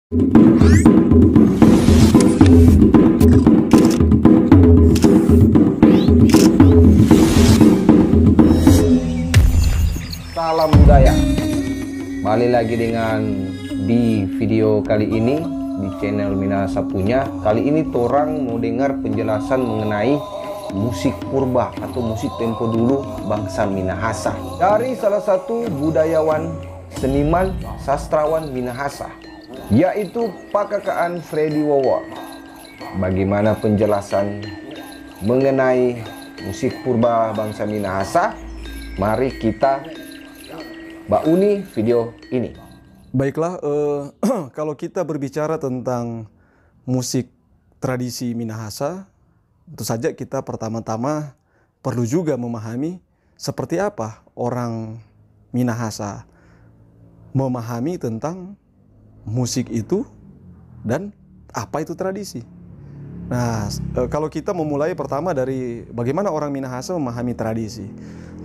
Salam budaya. Balik lagi dengan di video kali ini di channel Minahasa Punya. Kali ini torang mau dengar penjelasan mengenai musik purba atau musik tempo dulu bangsa Minahasa dari salah satu budayawan, seniman, sastrawan Minahasa, yaitu Pakakaan Freddy Wowo. Bagaimana penjelasan mengenai musik purba bangsa Minahasa? Mari kita bauni video ini. Baiklah, kalau kita berbicara tentang musik tradisi Minahasa, tentu saja kita pertama-tama perlu juga memahami seperti apa orang Minahasa memahami tentang musik itu dan apa itu tradisi. Nah, kalau kita memulai pertama dari bagaimana orang Minahasa memahami tradisi.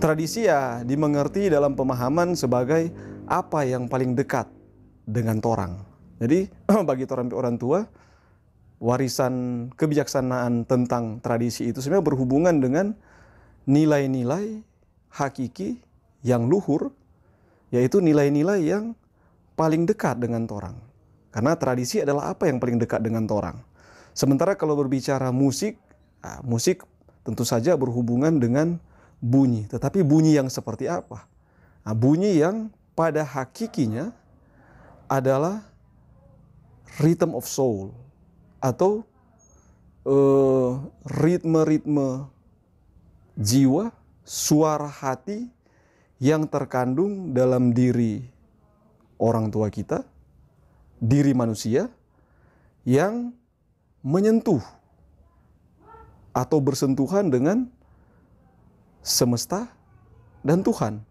Tradisi ya dimengerti dalam pemahaman sebagai apa yang paling dekat dengan torang. Jadi bagi orang tua, warisan kebijaksanaan tentang tradisi itu sebenarnya berhubungan dengan nilai-nilai hakiki yang luhur, yaitu nilai-nilai yang paling dekat dengan torang. Karena tradisi adalah apa yang paling dekat dengan torang. Sementara kalau berbicara musik, musik tentu saja berhubungan dengan bunyi. Tetapi bunyi yang seperti apa? Nah, bunyi yang pada hakikinya adalah rhythm of soul atau ritme-ritme jiwa, suara hati yang terkandung dalam diri orang tua kita, diri manusia yang menyentuh atau bersentuhan dengan semesta dan Tuhan.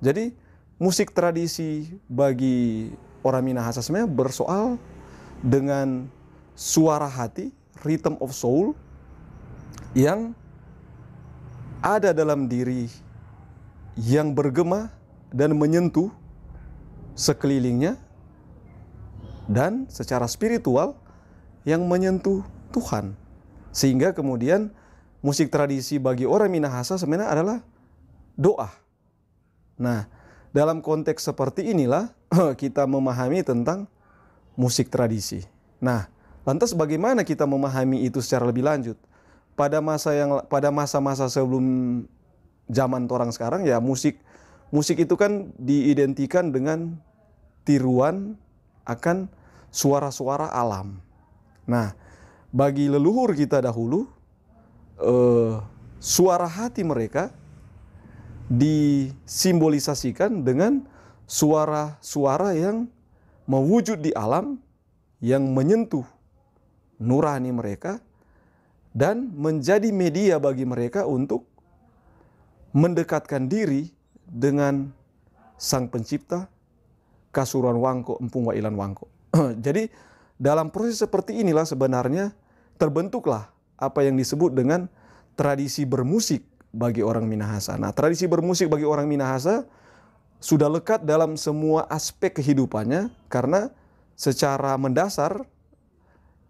Jadi musik tradisi bagi orang Minahasa sebenarnya bersoal dengan suara hati, rhythm of soul yang ada dalam diri yang bergema dan menyentuh sekelilingnya, dan secara spiritual yang menyentuh Tuhan. Sehingga kemudian musik tradisi bagi orang Minahasa sebenarnya adalah doa. Nah, dalam konteks seperti inilah kita memahami tentang musik tradisi. Nah, lantas bagaimana kita memahami itu secara lebih lanjut? Pada masa-masa sebelum zaman orang sekarang ya musik itu kan diidentikan dengan tiruan akan suara-suara alam. Nah, bagi leluhur kita dahulu, suara hati mereka disimbolisasikan dengan suara-suara yang mewujud di alam, yang menyentuh nurani mereka dan menjadi media bagi mereka untuk mendekatkan diri dengan Sang Pencipta, Kasuruan Wangko, Empung Wailan Wangko. Jadi dalam proses seperti inilah sebenarnya terbentuklah apa yang disebut dengan tradisi bermusik bagi orang Minahasa. Nah, tradisi bermusik bagi orang Minahasa sudah lekat dalam semua aspek kehidupannya, karena secara mendasar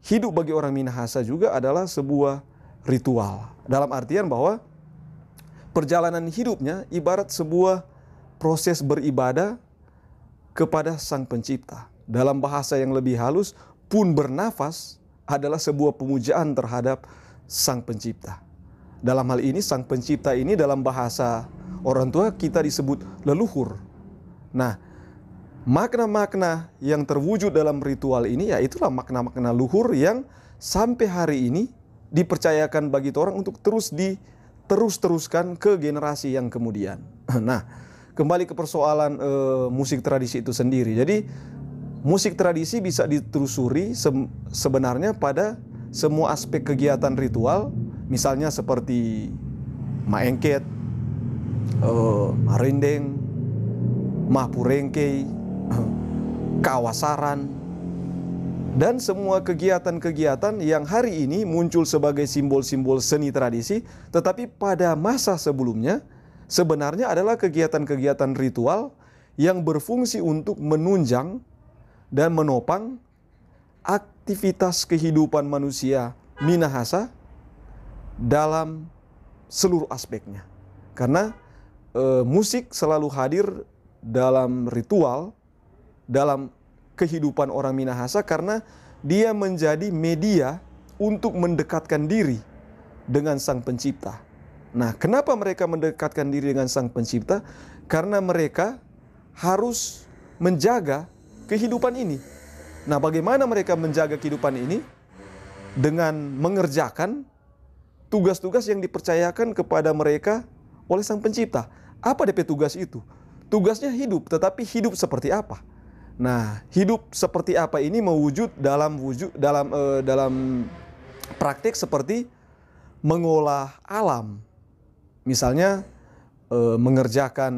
hidup bagi orang Minahasa juga adalah sebuah ritual. Dalam artian bahwa perjalanan hidupnya ibarat sebuah proses beribadah kepada Sang Pencipta. Dalam bahasa yang lebih halus, pun bernafas adalah sebuah pemujaan terhadap Sang Pencipta. Dalam hal ini Sang Pencipta ini dalam bahasa orang tua kita disebut leluhur. Nah, makna-makna yang terwujud dalam ritual ini ya itulah makna-makna luhur yang sampai hari ini dipercayakan bagi orang untuk terus-teruskan ke generasi yang kemudian. Nah, kembali ke persoalan musik tradisi itu sendiri. Jadi musik tradisi bisa ditelusuri sebenarnya pada semua aspek kegiatan ritual, misalnya seperti maengket, marindeng, mahpurengkei, kawasaran, dan semua kegiatan-kegiatan yang hari ini muncul sebagai simbol-simbol seni tradisi, tetapi pada masa sebelumnya sebenarnya adalah kegiatan-kegiatan ritual yang berfungsi untuk menunjang dan menopang aktivitas kehidupan manusia Minahasa dalam seluruh aspeknya. Karena musik selalu hadir dalam ritual, dalam kehidupan orang Minahasa, karena dia menjadi media untuk mendekatkan diri dengan Sang Pencipta. Nah, kenapa mereka mendekatkan diri dengan Sang Pencipta? Karena mereka harus menjaga kehidupan ini. Nah, bagaimana mereka menjaga kehidupan ini? Dengan mengerjakan tugas-tugas yang dipercayakan kepada mereka oleh Sang Pencipta. Apa DP tugas itu? Tugasnya hidup, tetapi hidup seperti apa? Nah, hidup seperti apa ini mewujud dalam praktik seperti mengolah alam. Misalnya mengerjakan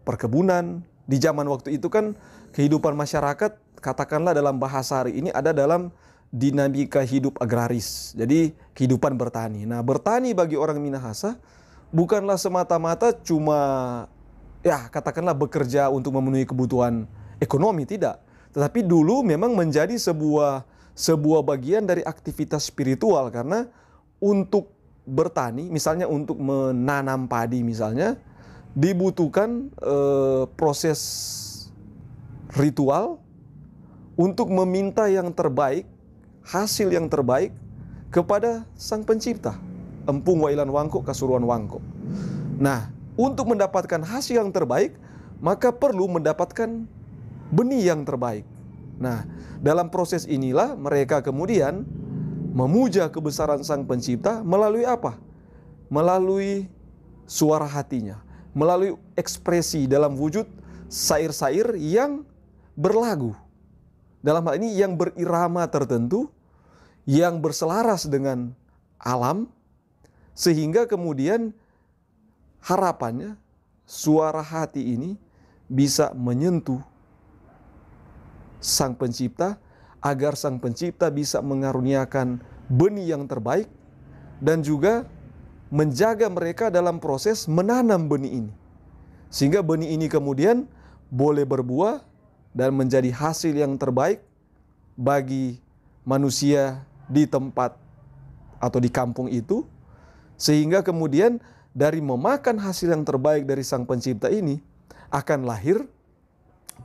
perkebunan. Di zaman waktu itu kan kehidupan masyarakat, katakanlah dalam bahasa hari ini, ada dalam dinamika hidup agraris. Jadi kehidupan bertani. Nah, bertani bagi orang Minahasa bukanlah semata-mata cuma katakanlah bekerja untuk memenuhi kebutuhan ekonomi, tidak. Tetapi dulu memang menjadi sebuah bagian dari aktivitas spiritual, karena untuk bertani, misalnya untuk menanam padi misalnya, dibutuhkan proses ritual untuk meminta yang terbaik, hasil yang terbaik kepada Sang Pencipta. Empung wailan wangko kasuruan wangko. Nah, untuk mendapatkan hasil yang terbaik, maka perlu mendapatkan benih yang terbaik. Nah, dalam proses inilah mereka kemudian memuja kebesaran Sang Pencipta melalui apa? Melalui suara hatinya, melalui ekspresi dalam wujud sair-sair yang berlagu. Dalam hal ini yang berirama tertentu, yang berselaras dengan alam, sehingga kemudian harapannya suara hati ini bisa menyentuh Sang Pencipta, agar Sang Pencipta bisa mengaruniakan benih yang terbaik dan juga menjaga mereka dalam proses menanam benih ini. Sehingga benih ini kemudian boleh berbuah dan menjadi hasil yang terbaik bagi manusia di tempat atau di kampung itu. Sehingga kemudian dari memakan hasil yang terbaik dari Sang Pencipta ini akan lahir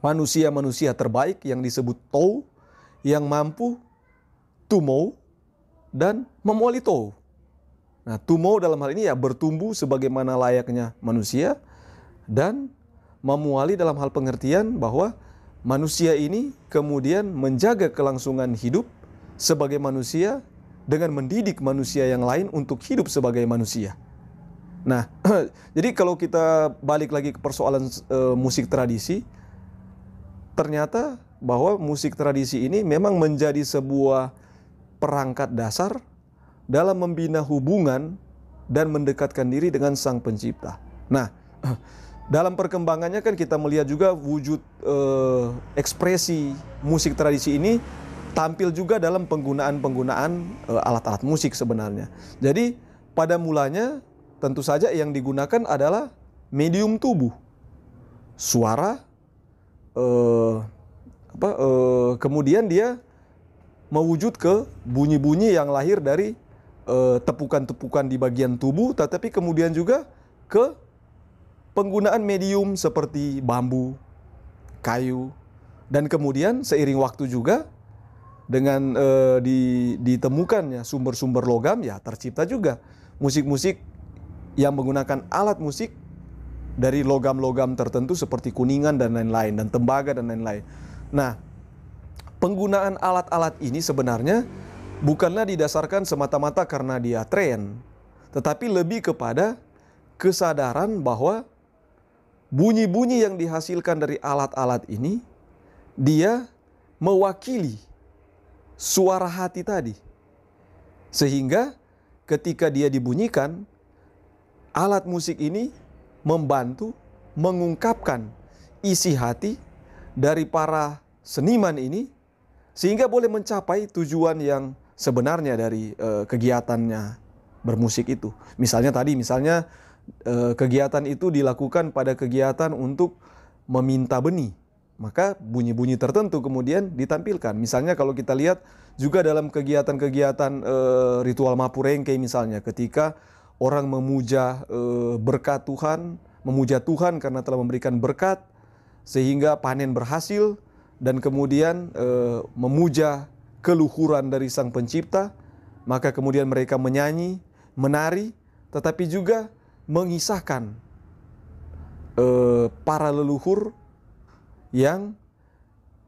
manusia-manusia terbaik yang disebut Tou, yang mampu tumou dan memuali Tou. Nah, tumou dalam hal ini bertumbuh sebagaimana layaknya manusia, dan memuali dalam hal pengertian bahwa manusia ini kemudian menjaga kelangsungan hidup sebagai manusia dengan mendidik manusia yang lain untuk hidup sebagai manusia. Nah, jadi kalau kita balik lagi ke persoalan musik tradisi, ternyata bahwa musik tradisi ini memang menjadi sebuah perangkat dasar dalam membina hubungan dan mendekatkan diri dengan Sang Pencipta. Nah, dalam perkembangannya kan kita melihat juga wujud ekspresi musik tradisi ini tampil juga dalam penggunaan alat-alat musik sebenarnya. Jadi pada mulanya tentu saja yang digunakan adalah medium tubuh, suara. Kemudian dia mewujud ke bunyi-bunyi yang lahir dari tepukan-tepukan di bagian tubuh, tetapi kemudian juga ke penggunaan medium seperti bambu, kayu, dan kemudian seiring waktu juga dengan ditemukannya sumber-sumber logam, tercipta juga musik-musik yang menggunakan alat musik dari logam-logam tertentu seperti kuningan dan lain-lain, dan tembaga dan lain-lain. Nah, penggunaan alat-alat ini sebenarnya bukanlah didasarkan semata-mata karena dia tren, tetapi lebih kepada kesadaran bahwa bunyi-bunyi yang dihasilkan dari alat-alat ini, dia mewakili suara hati tadi. Sehingga ketika dia dibunyikan, alat musik ini membantu mengungkapkan isi hati dari para seniman ini, sehingga boleh mencapai tujuan yang sebenarnya dari kegiatannya bermusik itu. Misalnya kegiatan itu dilakukan pada kegiatan untuk meminta benih. maka bunyi-bunyi tertentu kemudian ditampilkan. Misalnya kalau kita lihat juga dalam kegiatan-kegiatan ritual Mapurengke misalnya, ketika orang memuja berkat Tuhan, memuja Tuhan karena telah memberikan berkat sehingga panen berhasil, dan kemudian memuja keluhuran dari Sang Pencipta, maka kemudian mereka menyanyi, menari, tetapi juga mengisahkan para leluhur yang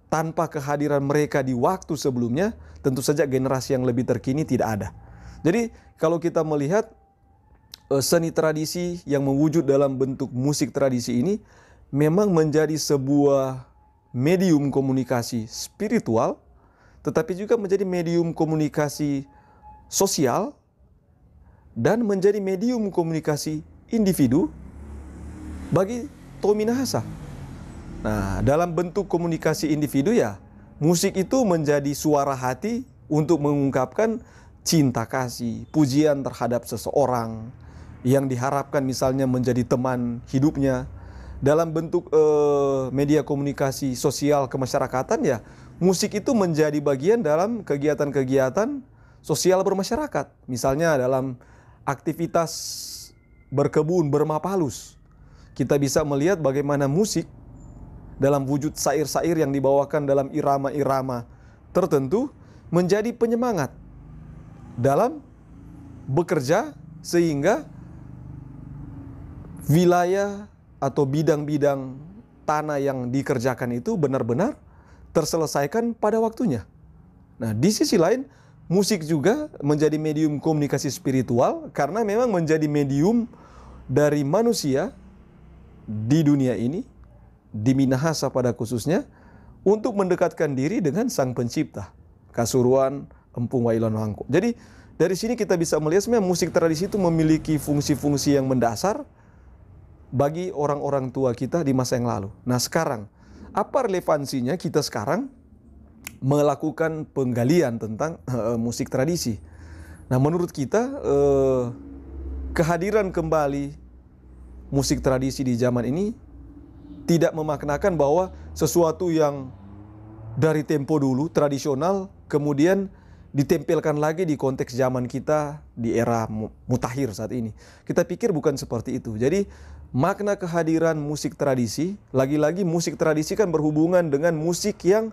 tanpa kehadiran mereka di waktu sebelumnya, tentu saja generasi yang lebih terkini tidak ada. Jadi kalau kita melihat seni tradisi yang mewujud dalam bentuk musik tradisi ini memang menjadi sebuah medium komunikasi spiritual, tetapi juga menjadi medium komunikasi sosial, dan menjadi medium komunikasi individu bagi Toh Minahasa. Nah, dalam bentuk komunikasi individu ya, musik itu menjadi suara hati untuk mengungkapkan cinta kasih, pujian terhadap seseorang yang diharapkan misalnya menjadi teman hidupnya. Dalam bentuk media komunikasi sosial kemasyarakatan ya, musik itu menjadi bagian dalam kegiatan-kegiatan sosial bermasyarakat. Misalnya dalam aktivitas berkebun, bermapalus, kita bisa melihat bagaimana musik dalam wujud sair-sair yang dibawakan dalam irama-irama tertentu menjadi penyemangat dalam bekerja, sehingga wilayah atau bidang-bidang tanah yang dikerjakan itu benar-benar terselesaikan pada waktunya. Nah, di sisi lain, musik juga menjadi medium komunikasi spiritual karena memang menjadi medium dari manusia di dunia ini, di Minahasa pada khususnya, untuk mendekatkan diri dengan Sang Pencipta, Kasuruan Empung Wailon Wangko. Jadi dari sini kita bisa melihat sebenarnya musik tradisi itu memiliki fungsi-fungsi yang mendasar bagi orang-orang tua kita di masa yang lalu. Nah sekarang, apa relevansinya kita sekarang melakukan penggalian tentang musik tradisi? Nah menurut kita kehadiran kembali musik tradisi di zaman ini tidak memaknakan bahwa sesuatu yang dari tempo dulu tradisional kemudian ditempelkan lagi di konteks zaman kita di era mutakhir saat ini. Kita pikir bukan seperti itu. Jadi makna kehadiran musik tradisi, lagi-lagi musik tradisi kan berhubungan dengan musik yang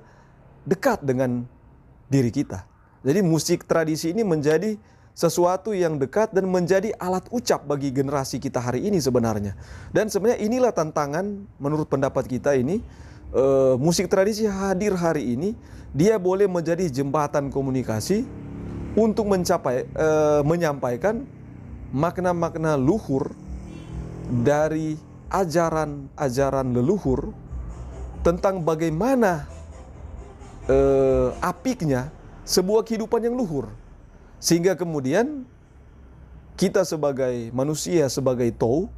dekat dengan diri kita. Jadi musik tradisi ini menjadi sesuatu yang dekat dan menjadi alat ucap bagi generasi kita hari ini sebenarnya. Dan sebenarnya inilah tantangan menurut pendapat kita ini, musik tradisi hadir hari ini, dia boleh menjadi jembatan komunikasi untuk menyampaikan makna-makna luhur dari ajaran-ajaran leluhur tentang bagaimana apiknya sebuah kehidupan yang luhur. Sehingga kemudian kita sebagai manusia, sebagai Toh,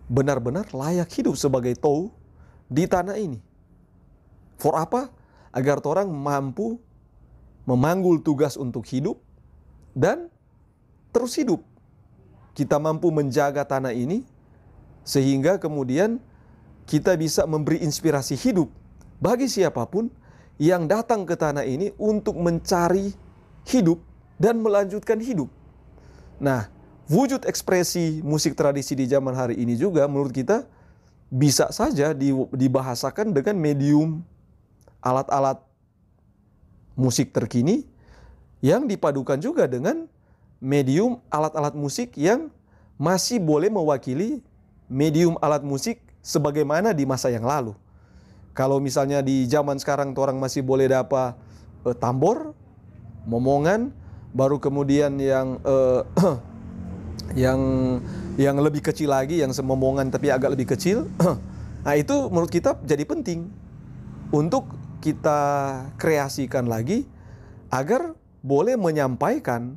benar-benar layak hidup sebagai Toh di tanah ini. For apa? Agar orang mampu memanggul tugas untuk hidup dan terus hidup. Kita mampu menjaga tanah ini sehingga kemudian kita bisa memberi inspirasi hidup bagi siapapun yang datang ke tanah ini untuk mencari hidup dan melanjutkan hidup. Nah, wujud ekspresi musik tradisi di zaman hari ini juga menurut kita bisa saja dibahasakan dengan medium alat-alat musik terkini yang dipadukan juga dengan medium alat-alat musik yang masih boleh mewakili medium alat musik sebagaimana di masa yang lalu. Kalau misalnya di zaman sekarang orang masih boleh dapat tambor, momongan, baru kemudian yang lebih kecil lagi, yang semomongan tapi agak lebih kecil. Nah itu menurut kita jadi penting untuk kita kreasikan lagi agar boleh menyampaikan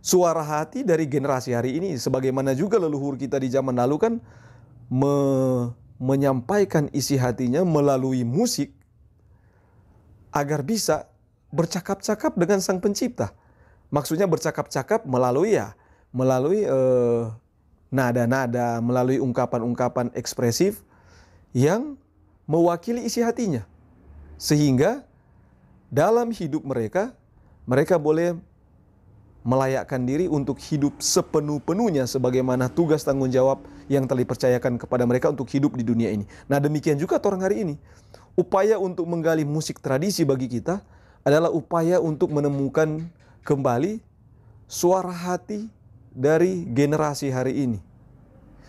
suara hati dari generasi hari ini. Sebagaimana juga leluhur kita di zaman lalu kan menyampaikan isi hatinya melalui musik agar bisa bercakap-cakap dengan Sang Pencipta. Maksudnya bercakap-cakap melalui nada-nada, melalui ungkapan-ungkapan ekspresif yang mewakili isi hatinya. Sehingga dalam hidup mereka, mereka boleh melayakkan diri untuk hidup sepenuh-penuhnya sebagaimana tugas tanggung jawab yang telah dipercayakan kepada mereka untuk hidup di dunia ini. Nah, demikian juga orang hari ini. Upaya untuk menggali musik tradisi bagi kita adalah upaya untuk menemukan kembali suara hati dari generasi hari ini.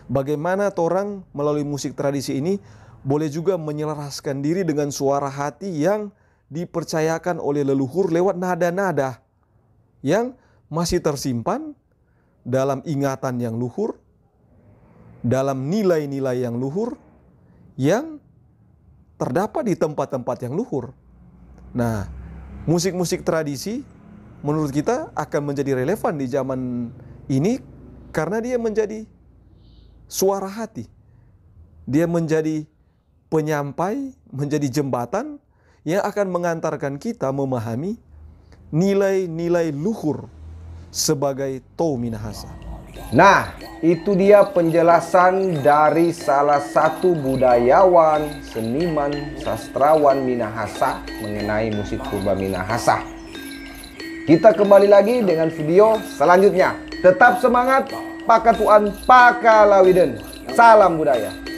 Bagaimana orang melalui musik tradisi ini boleh juga menyelaraskan diri dengan suara hati yang dipercayakan oleh leluhur lewat nada-nada yang masih tersimpan dalam ingatan yang luhur, dalam nilai-nilai yang luhur, yang terdapat di tempat-tempat yang luhur. Nah, musik-musik tradisi menurut kita akan menjadi relevan di zaman ini karena dia menjadi suara hati. Dia menjadi penyampai, menjadi jembatan yang akan mengantarkan kita memahami nilai-nilai luhur sebagai Toh Minahasa. Nah, itu dia penjelasan dari salah satu budayawan, seniman, sastrawan Minahasa mengenai musik purba Minahasa. Kita kembali lagi dengan video selanjutnya. Tetap semangat, Pakatuan Pakalawiden. Salam budaya.